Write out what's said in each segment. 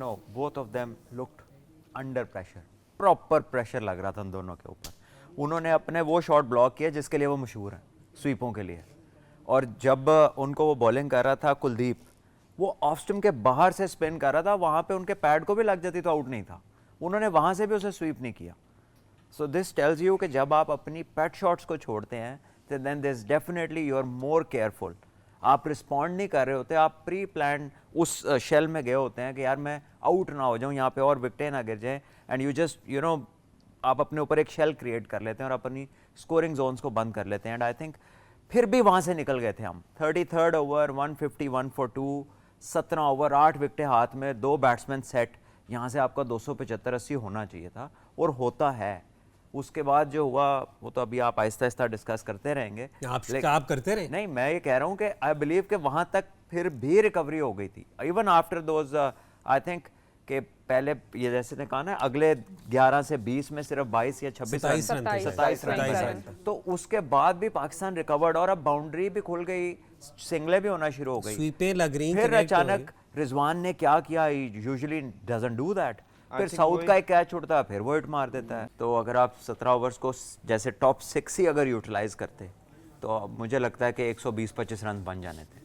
No both of them looked under pressure, proper pressure लग रहा था उन दोनों के ऊपर। उन्होंने अपने वो शॉट ब्लॉक किए जिसके लिए वो मशहूर हैं, स्वीपों के लिए। और जब उनको वो बॉलिंग कर रहा था कुलदीप, वो ऑफ स्टम्प के बाहर से स्पिन कर रहा था, वहाँ पे उनके पैड को भी लग जाती तो आउट नहीं था, उन्होंने वहाँ से भी उसे स्वीप नहीं किया। सो दिस टेल्स यू कि जब आप अपनी पेट शॉट्स को छोड़ते हैं तो then this definitely you are more careful. आप रिस्पॉन्ड नहीं कर रहे होते, आप प्री प्लान उस शेल में गए होते हैं कि यार मैं आउट ना हो जाऊँ, यहाँ पे और विकेटें ना गिर जाएँ, and you just you know आप अपने ऊपर एक शेल क्रिएट कर लेते हैं और अपनी स्कोरिंग जोन्स को बंद कर लेते हैं। एंड आई थिंक फिर भी वहाँ से निकल गए थे हम। 33rd ओवर 151 फॉर 2, 17 ओवर 8 विकेटें हाथ में, 2 बैट्समैन सेट, यहाँ से आपका 275-80 होना चाहिए था और होता है। उसके बाद जो हुआ वो तो अभी आप आहिस्ता आहिस्ता डिस्कस करते रहेंगे। आप करते रहे। नहीं, मैं ये कह रहा हूँ कि आई बिलीव कि वहाँ तक फिर भी रिकवरी हो गई थी, even after those I think कि पहले ये जैसे ने कहा ना अगले 11 से 20 में सिर्फ 22 या 26 27 रन, तो उसके बाद भी पाकिस्तान रिकवर्ड और अब बाउंड्री भी खुल गई, सिंगलें भी होना शुरू हो गई, स्वीपें लग रही। फिर अचानक रिजवान ने क्या किया, यूजुअली डजंट डू दैट, फिर साउथ का एक कैच छूटता है, फिर वो हिट मार देता है। तो अगर आप 17 ओवर्स को जैसे टॉप 6 ही अगर यूटिलाइज करते तो मुझे लगता है कि 120-25 रन बन जाने थे,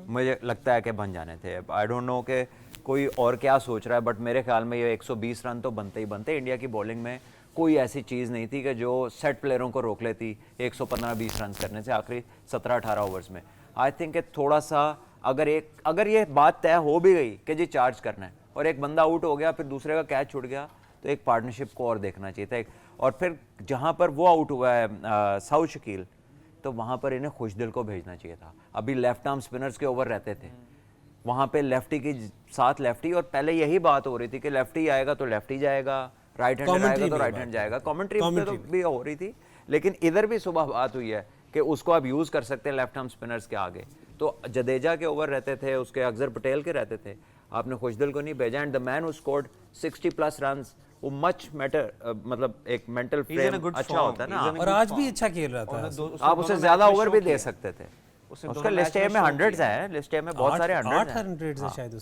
मुझे लगता है कि बन जाने थे। आई डोंट नो कि कोई और क्या सोच रहा है, बट मेरे ख्याल में ये 120 रन तो बनते ही बनते। इंडिया की बॉलिंग में कोई ऐसी चीज़ नहीं थी कि जो सेट प्लेयरों को रोक लेती 115-20 रन करने से आखिरी 17-18 ओवर्स में। आई थिंक थोड़ा सा अगर ये बात तय हो भी गई कि जी चार्ज करना है और एक बंदा आउट हो गया, फिर दूसरे का कैच छूट गया, तो एक पार्टनरशिप को और देखना चाहिए था। और फिर जहाँ पर वो आउट हुआ है साउथ शकील, तो वहाँ पर इन्हें खुशदिल को भेजना चाहिए था। अभी लेफ्ट आर्म स्पिनर्स के ओवर रहते थे, वहाँ पे लेफ्टी की साथ लेफ्टी, और पहले यही बात हो रही थी कि लेफ्टी आएगा तो लेफ्टी जाएगा, राइट हैंड आएगा तो राइट हैंड जाएगा। कमेंट्री पे तो भी हो रही थी, लेकिन इधर भी सुबह बात हुई है कि उसको आप यूज़ कर सकते हैं लेफ्ट आर्म स्पिनर्स के आगे। तो जडेजा के ओवर रहते थे, उसके अक्सर पटेल के रहते थे, आपने खुशदिल को नहीं भेजा। And the man who scored 60+ runs, वो मच मैटर, मतलब एक मेंटल फ्रेम अच्छा होता है ना, और आज भी अच्छा खेल रहा था। आप उसे ज्यादा ओवर भी दे सकते थे। उसका लिस्ट ए में 100s है, लिस्ट ए में बहुत सारे 100s हैं। है शायद उसके।